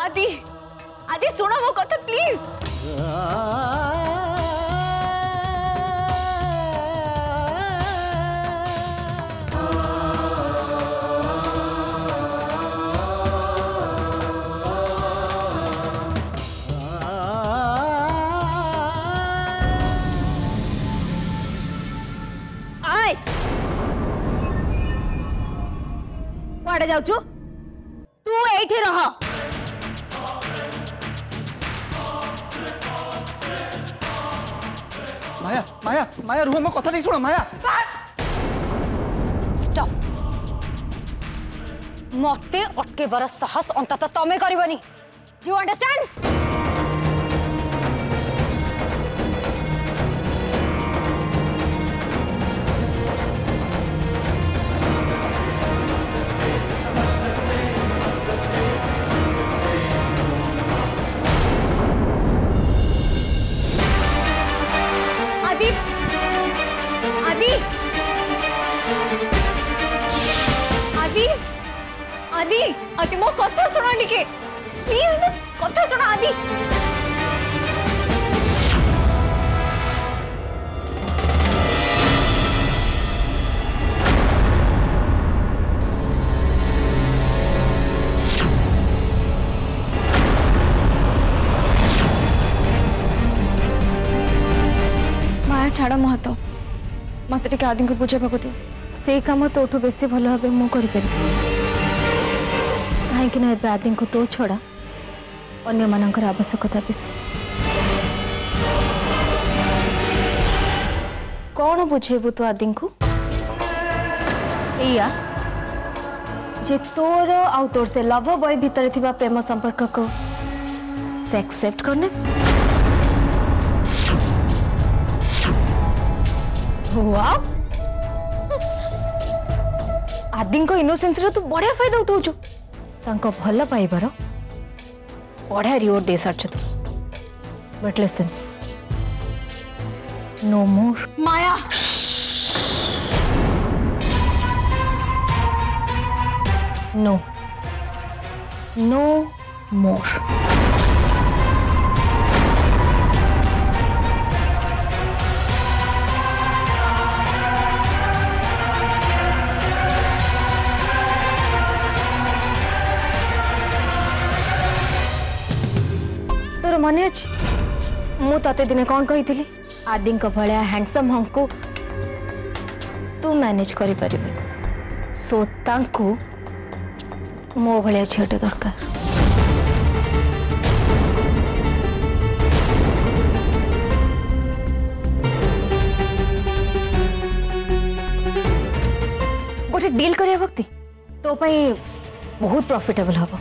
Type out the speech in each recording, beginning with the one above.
आदि आदि सुनो मो कथा प्लीज। कुआडे जाउछु तू एठी रह। माया माया माया रुह, मो कथा नहीं सुनो माया। स्टॉप। मते अटके बार साहस अंतत तमे करबनी। Do you understand? आदि आदि आदि आदि आदि मो कथा सुनो निके प्लीज मो कथा सुनो आदि। छाड़ महतो मत टे आदि को बुझे दियो से कम तोठू बेसी भल भाव मु कहीं आदि को तो छड़ा अन्य मानकर आवश्यकता बेसी। कौन बुझेबु तो आदि को या जे तोर आउ तोर से लव बॉय भितर थिबा प्रेम संपर्क को से एक्सेप्ट करने। आदि को इनोसेंस रो तू बढ़िया फायदा उठाऊ तांको भल पाइबार बढ़िया रिवॉर्ड दे सारछ तू। बट लिसन नो मोर माया। No no more. तोर मन अच्छी मु ते दिने कौन कही आदि भाया हैंडसम हमको तू मैनेज करि परिबे सो तांकु मो भाया झीटे दरकार। गोटे डील करिया भक्ति तो पाई बहुत प्रॉफिटेबल हबो।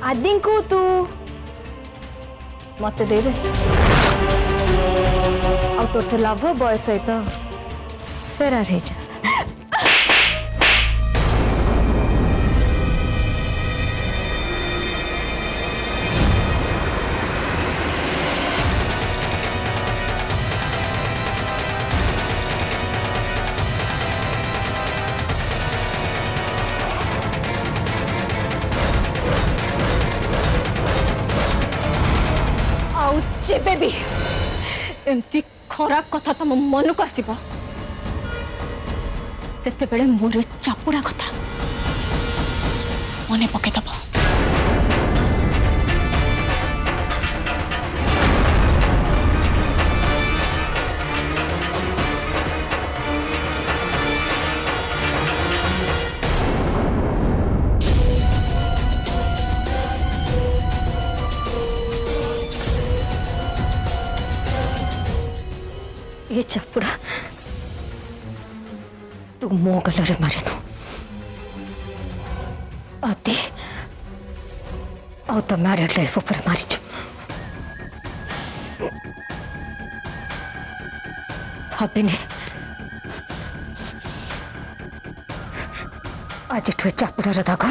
आदि को तू मत दे दे और तोर से लव बॉय सहित फेरार हो जा। जेबे भी एमती खराब कथा तुम मन को आसब से मोर चापुड़ा कथा मन पकेदब। ये चपुड़ा तू मो गलरे मारिनु आदि आ तो मैरिड लाइफ ऊपर मारिचु। भाविनी आज चापुड़ार दाग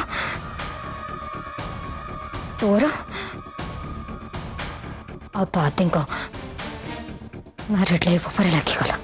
तोर आ तो आदि मैरिड लाइफ ऊपर लगिगला।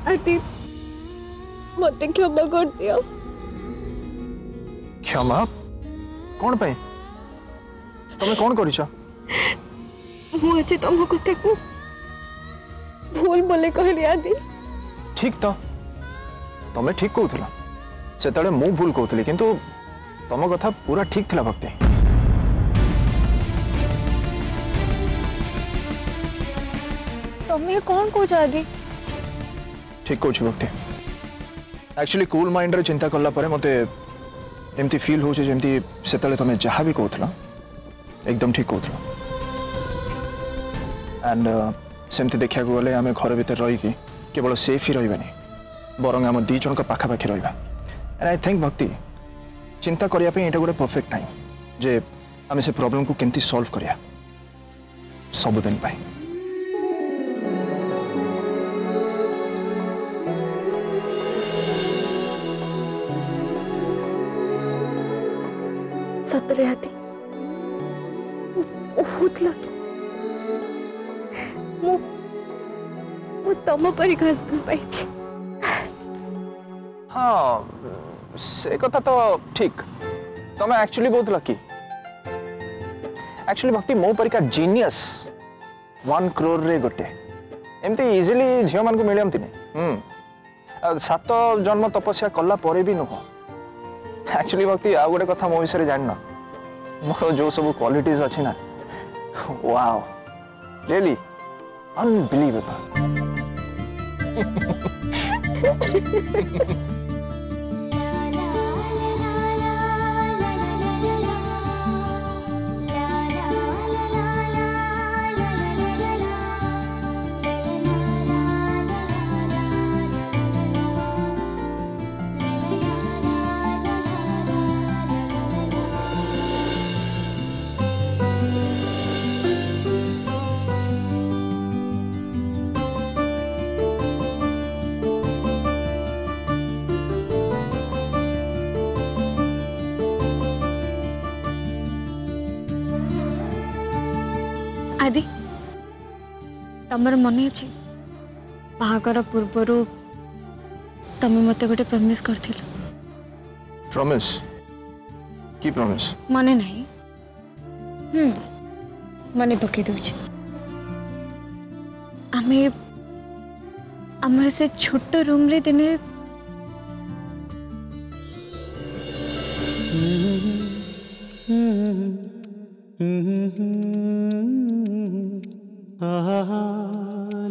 आदि मत क्षमा कर दियो। क्षमा कौन पे तुम्हें कौन करिछ? मुझे तुम कथा को भूल बोले कहली आदि। ठीक तो तुम्हें ठीक कहूला से मु भूल कहूली किंतु तुम कथा पूरा ठीक थिला भक्ति। तुम्हें कौन कह आदि? ठीक कौच भक्ति एक्चुअली कूल माइंड रे चिंता कला परे मते एमती फील हो जेमती सेतले तमे जहा भी कहथला एकदम ठीक कहथला। एंड सेमती देखिया को गले आमे घर भीतर रही कि केवल सेफ ही रहिबानी बरंग आम दी जन पाखा पाखी रहिबा। एंड आई थिंक भक्ति चिंता करिया पे एटा गोटे परफेक्ट टाइम जे आमे से प्रॉब्लम को केमती सॉल्व करिया सब दिन पाए। सतरे आदि बहुत लकी मु तम परी हस्बैंड पाइछि। हाँ से कथा तो ठीक तमे एक्चुअली बहुत लकी। एक्चुअली भक्ति मो परिका जीनियस 1 करोड़ रे गोटे एमती इजिली झियो मान को मिलमती नहीं 7 जन्म तपस्या कला परे भी नुह। एक्चुअली भक्ति आ गोटे कथा मो विषय जानना मोर जो सब क्वालिटीज अच्छी ना वाओ रियली अनबिलीवेबल। आदि तमर मन अच्छे बाहागर पूर्वर तमे मते गोटे प्रॉमिस करथिल। प्रॉमिस की प्रॉमिस? मने नहीं मने पके दूची आमे हमर से छोट रूम रे दिने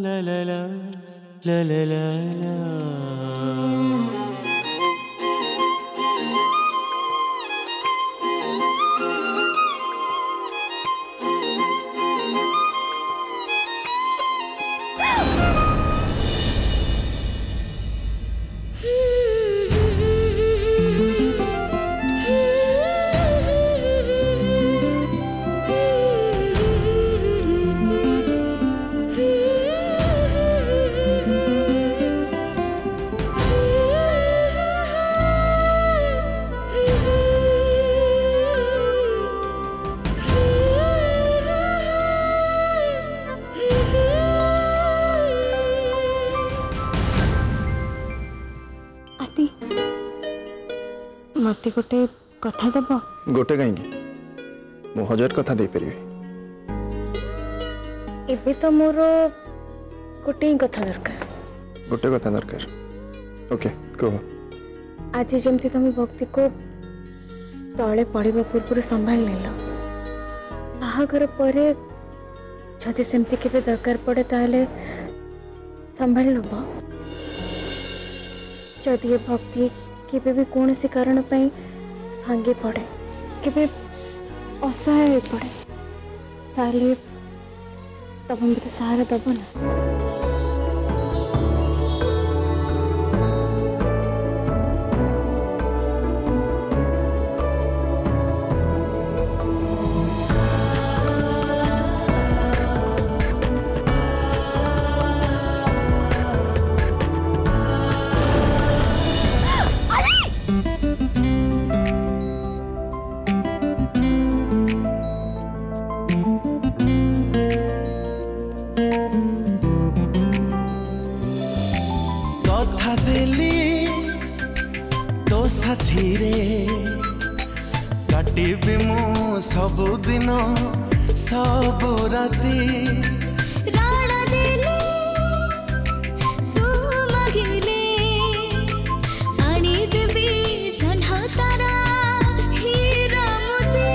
la la la la la la la मते गोटे कथा दब गोटे कहीं मु 1000 कथा दे परिबे। एबे तो मोर गोटे ही कथा दरकार। गोटे कथा दरकार ओके कहो। आज जमती तुम भक्ति को तले पड़वा पूर्व संभाल नेल बाहागर पर जदि सेमती केबे दरकार पड़े ताले संभाल नब। जदि ये भक्ति केबे भी कौन सी कारण पाई भांगी पड़े केबे असहाय पड़े ताले तब हम तो सहारा दब ना। काटिबी मु सबु दिन सबु राती राणा देले तू मगिले आनी देवी जन्हा तारा हीरा मोती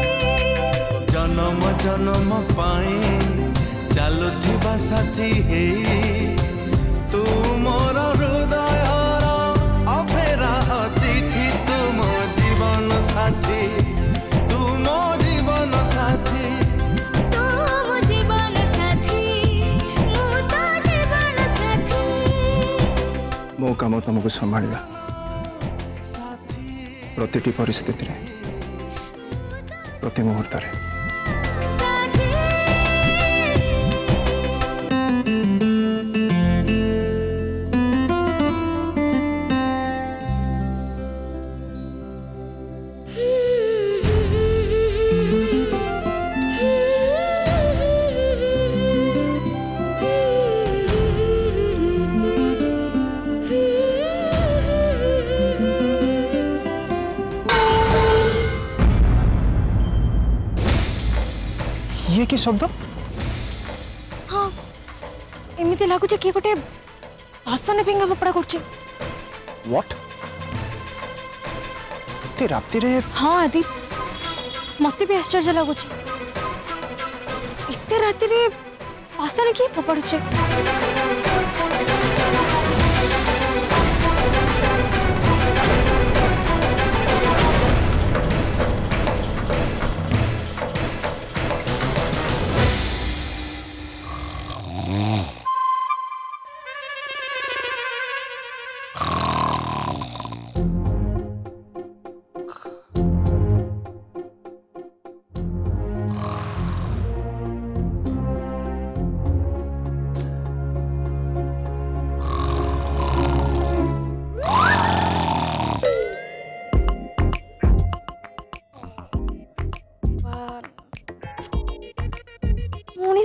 जन्म जन्म पाए चालुथिबा साथी हे तू मोर हृदय अफेरा अतिथि तुम जीवन साथी मो काम तुमको संभाला प्रति परिस्थिति प्रति मुहूर्त ये कि शब्द? हाँ एमती लगुच किए गोटे भाषण फिंगा फपड़ा कर व्हाट ते राती रे? हाँ आदि मत भी आश्चर्य लगुच इतने राति रे भाषण किए फपड़ुचे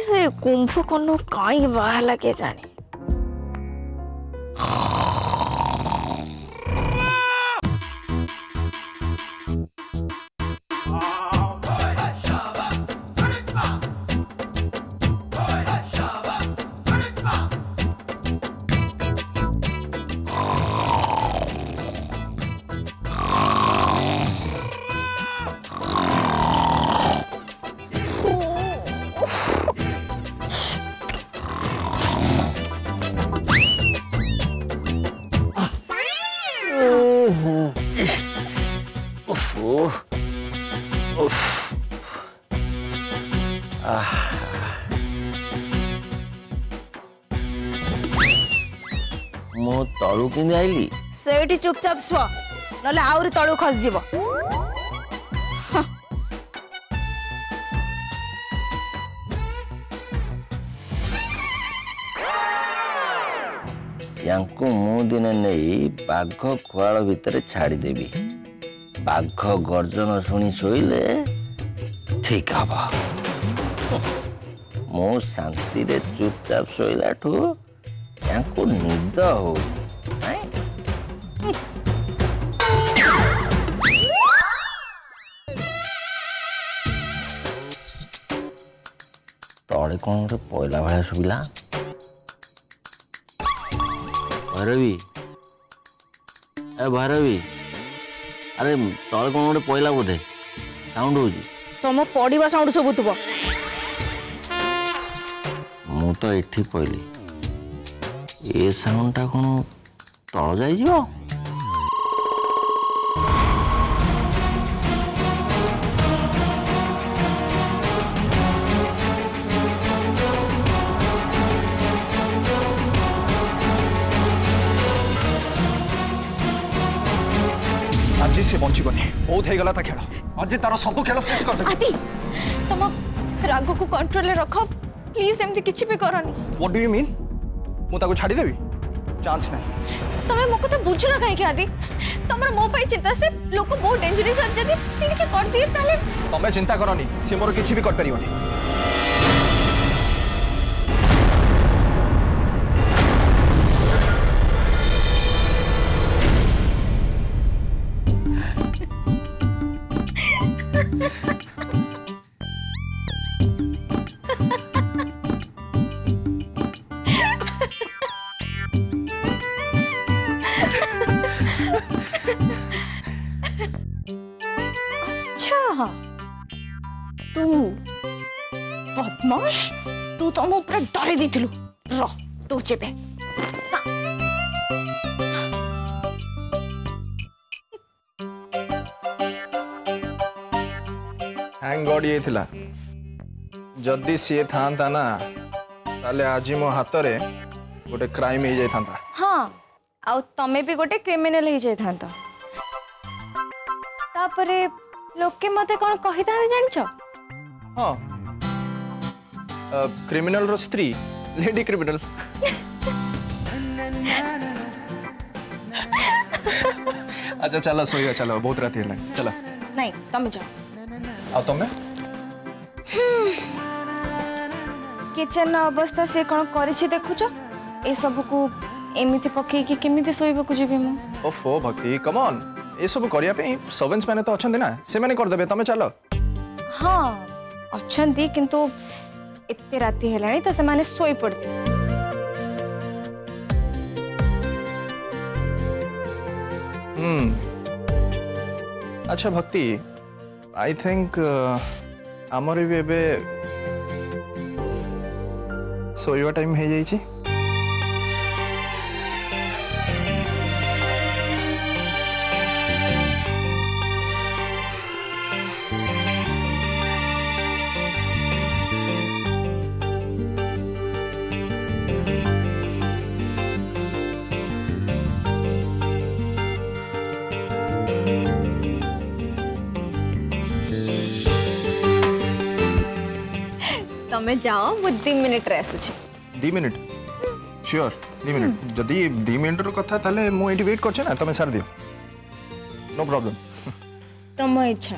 से कुंभ कनु कहीं बाहर लगे जाने मो तलू कि आईली से चुपचाप शुआ ना आउरी तलू खस जीव यांकु मु दिन नहीं बाघ खुआल भितर छाड़देवी बाघ गर्जन शुणी शोले ठीक हवा मो शांति रे चुपचाप शोला ठू यांकु निद हो तले कौन गोटे पहला भाया शुभिला भैरवी ए भैरवी अरे तले कौन गोटे पहला बोधे साउंड हो तुम पढ़ा साउंड शुभुव मु तो एठी पहली ए साउंडटा कौन तल जाइए आज से बंचीबनी बहुत हो गला ता खेल आज तार सब खेल शेष कर दे आदि तुम राग को कंट्रोल रे रख प्लीज एमती किछि भी करनी व्हाट डू यू मीन मु ताको छाड़ी देबी चांस नहीं तमे मो कथा बुझुना काहे कि आदि तमर मो पई चिंता से लोक बहुत डेंजरस हो जदी ती किछि कर दिए ताले तमे चिंता करनी से मोर किछि भी कर परिबनी तू बदमाश तू तो मो ऊपर डरे देथिलु र तू जेबे थैंक गॉड ये थिला जदी सी था ना ताले आज मो हाथ रे गोटे क्राइम हो जाता हाँ आउ तमे भी गोटे क्रिमिनल हो जाता तापरे लोके मते कौन कही था जान छ हाँ क्रिमिनल रो स्त्री लेडी क्रिमिनल अच्छा चलो सोइया चलो बहुत रात है चलो नहीं तमे जाओ आ तमे किचन अवस्था से कौन करिछि देखु छ ए सब को एमिति पके कि केमिति सोइबा को जेबे मु ओफो भक्ति कम ऑन ये सब करिया पे सर्वेंट्स माने तो अछन ना से माने कर देबे तमे चलो हाँ अच्छी किंतु एते राति हेलानी तो से माने सोई पड़ती अच्छा भक्ति आई थिंक आमर भी एबे सोइवा टाइम हो जाइए तमे जाओ वो 2 मिनिट रे आसुछि 2 मिनिट श्योर 2 मिनिट जदि 2 मिनिट रो कथा ताले मो एटी वेट करछ ना तमे सार दियो नो प्रॉब्लम तम इच्छा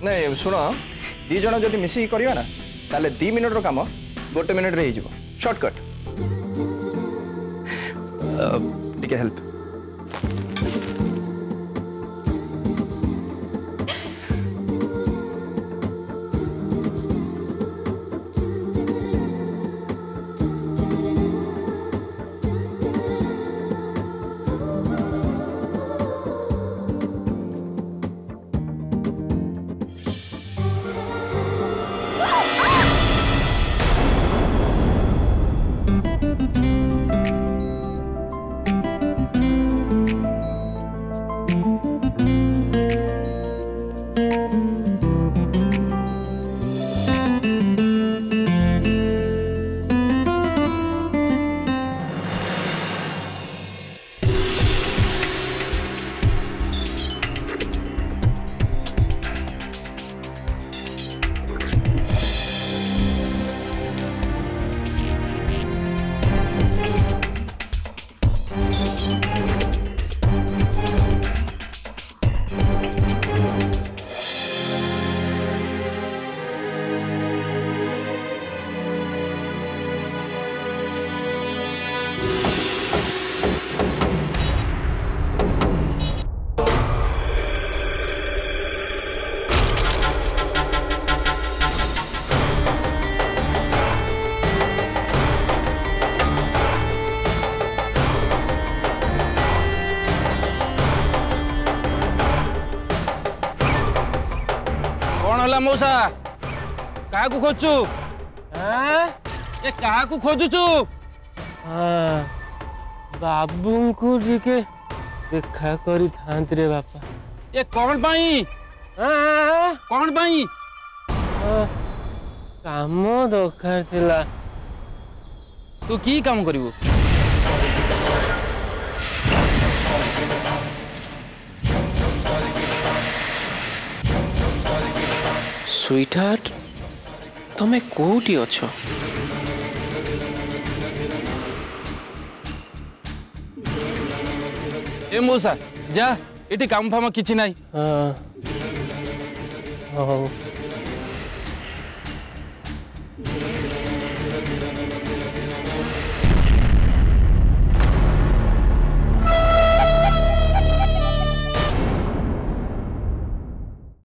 नहीं सुन दी जन जदि मिसिक करिया ना ताले 2 मिनिट रो काम 1 मिनिट रे हिजो शॉर्टकट टिके हेल्प होला मौसा काहा को खोजु ए काहा को खोजुचु बाबू को टिके देखा करी थांत रे बापा ए कौन पाई कौन पाई काम दरकार थिला तू की काम करिवो स्वीटहार्ट तमे कोठी अछो ए मौसा जा इटी काम फाम किछि नाही हाँ